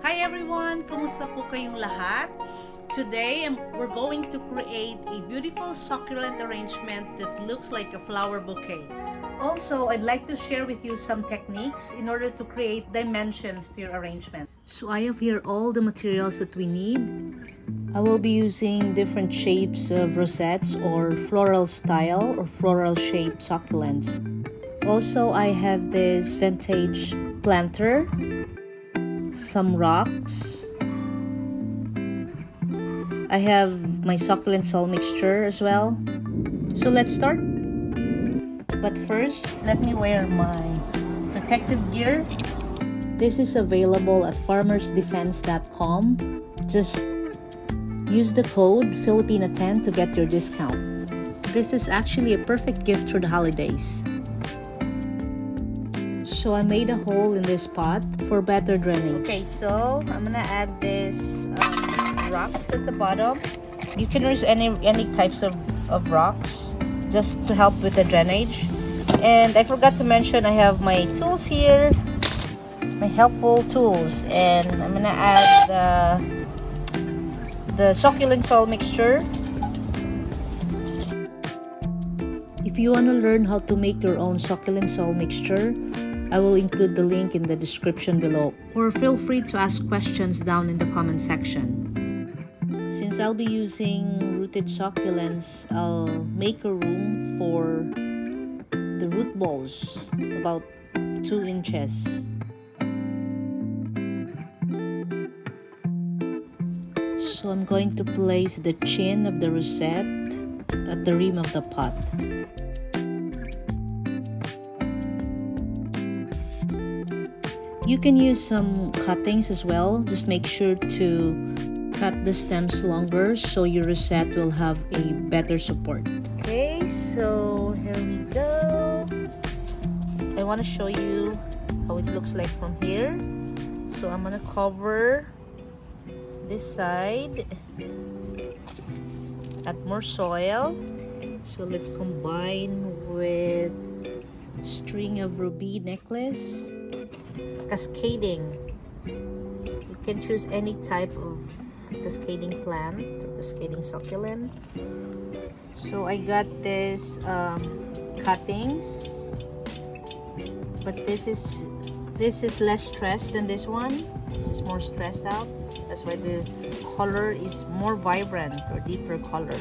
Hi everyone! Kumusta po kayong lahat? Today, we're going to create a beautiful succulent arrangement that looks like a flower bouquet. Also, I'd like to share with you some techniques in order to create dimensions to your arrangement. So I have here all the materials that we need. I will be using different shapes of rosettes or floral style or floral shaped succulents. Also, I have this vintage planter, some rocks. I have my succulent soil mixture as well. So let's start. But first, let me wear my protective gear. This is available at farmersdefense.com. Just use the code Filipina10 to get your discount. This is actually a perfect gift for the holidays. So I made a hole in this pot for better drainage. Okay, so I'm gonna add this rocks at the bottom. You can use any types of rocks just to help with the drainage. And I forgot to mention I have my tools here, my helpful tools, and I'm gonna add the succulent soil mixture. If you want to learn how to make your own succulent soil mixture, I will include the link in the description below, or feel free to ask questions down in the comment section. Since I'll be using rooted succulents, I'll make a room for the root balls, about 2 inches. So I'm going to place the chin of the rosette at the rim of the pot. You can use some cuttings as well. Just make sure to cut the stems longer so your rosette will have a better support. Okay, so here we go. I want to show you how it looks like from here. So I'm gonna cover this side, add more soil. So let's combine with string of ruby necklace. Cascading. You can choose any type of cascading plant, cascading succulent. So I got this cuttings, but this is less stressed than this one. This is more stressed out. That's why the color is more vibrant or deeper color.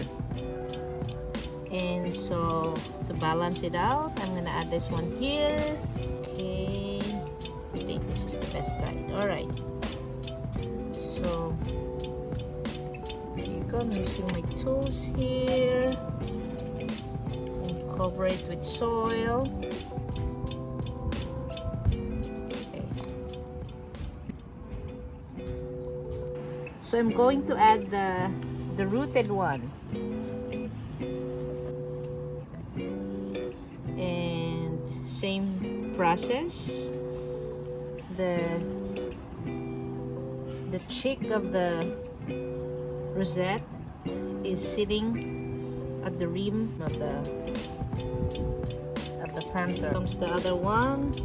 And so to balance it out, I'm gonna add this one here. Okay, I think this is the best side. All right. So here you go. I'm using my tools here. And cover it with soil. Okay. So I'm going to add the rooted one. And same process. The cheek of the rosette is sitting at the rim of the planter. Comes the other one.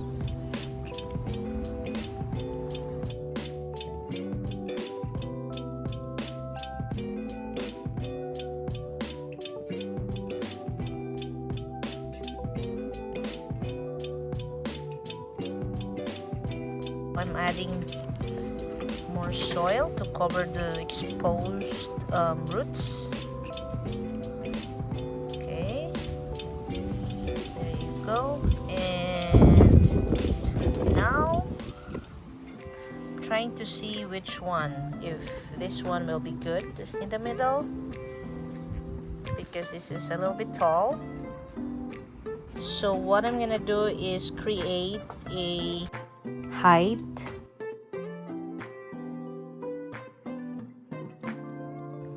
I'm adding more soil to cover the exposed roots. Okay, there you go. And now trying to see which one, if this one will be good in the middle, because this is a little bit tall. So what I'm gonna do is create a height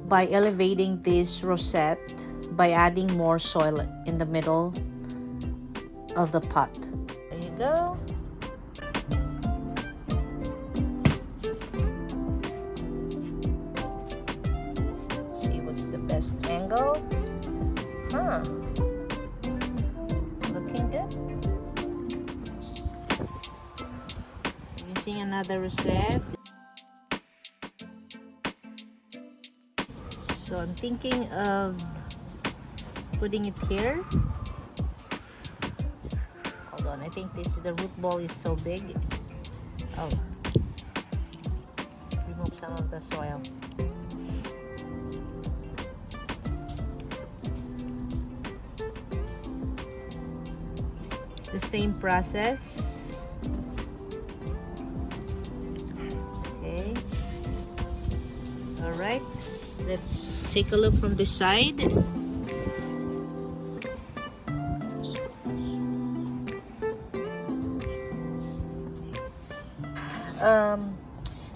by elevating this rosette by adding more soil in the middle of the pot. There you go. Let's see what's the best angle. Looking good. Using another rosette. So I'm thinking of putting it here. Hold on, I think the root ball is so big. Oh, remove some of the soil. It's the same process. Okay. All right. Let's take a look from this side.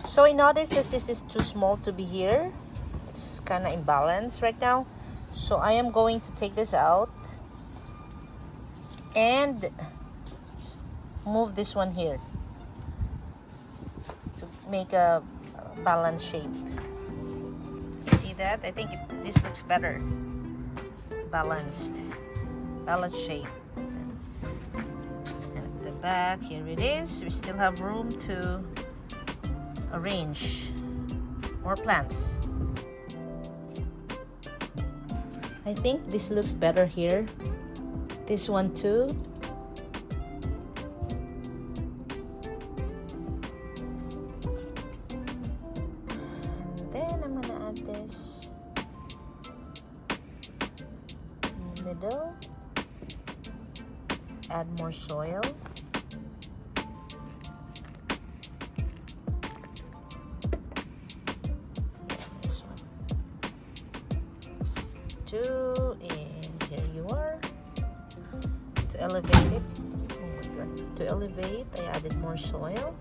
So I noticed that this is too small to be here. It's kind of imbalanced right now. So I am going to take this out and move this one here to make a balanced shape. See that? I think this looks better. Balanced shape. And at the back, here it is. We still have room to arrange more plants. I think this looks better here. This one too. And then I'm gonna add this in the middle. Add more soil. And here you are. To elevate it, oh my god, to elevate I added more soil.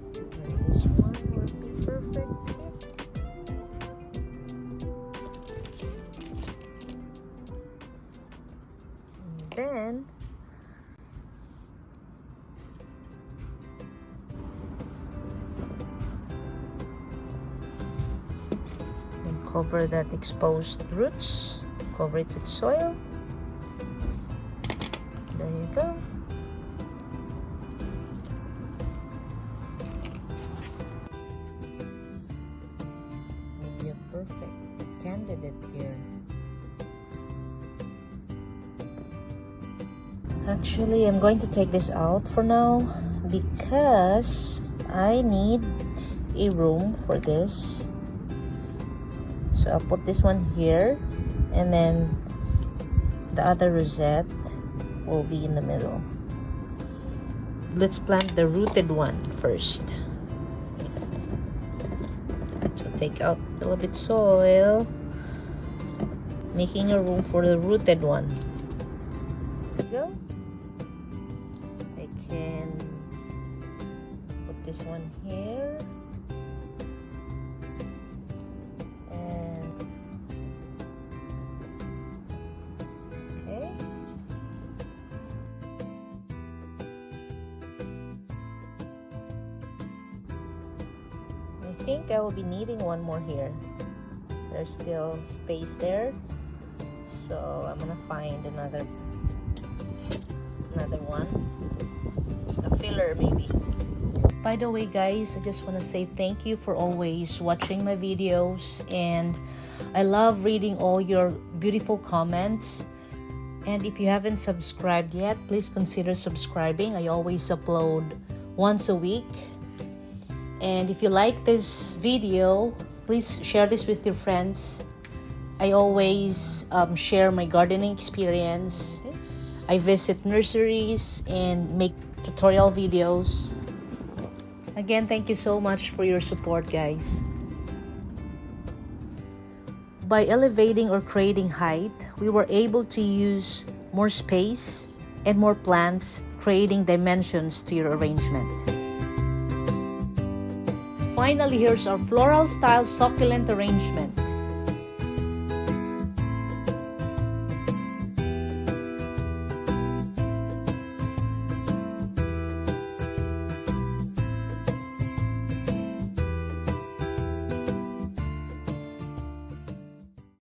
And this one will be perfect. And then cover that exposed roots, cover it with soil. There you go. Maybe a perfect candidate here. Actually, I'm going to take this out for now because I need a room for this. So I'll put this one here, and then the other rosette will be in the middle. Let's plant the rooted one first. So take out a little bit soil, making a room for the rooted one. There you go. I can put this one here. I think I will be needing one more here. There's still space there, so I'm gonna find another one, a filler maybe. By the way guys, I just want to say thank you for always watching my videos, and I love reading all your beautiful comments. And if you haven't subscribed yet, please consider subscribing. I always upload once a week. And if you like this video, please share this with your friends. I always share my gardening experience. I visit nurseries and make tutorial videos. Again, thank you so much for your support, guys. By elevating or creating height, we were able to use more space and more plants, creating dimensions to your arrangement. Finally, here's our floral style succulent arrangement.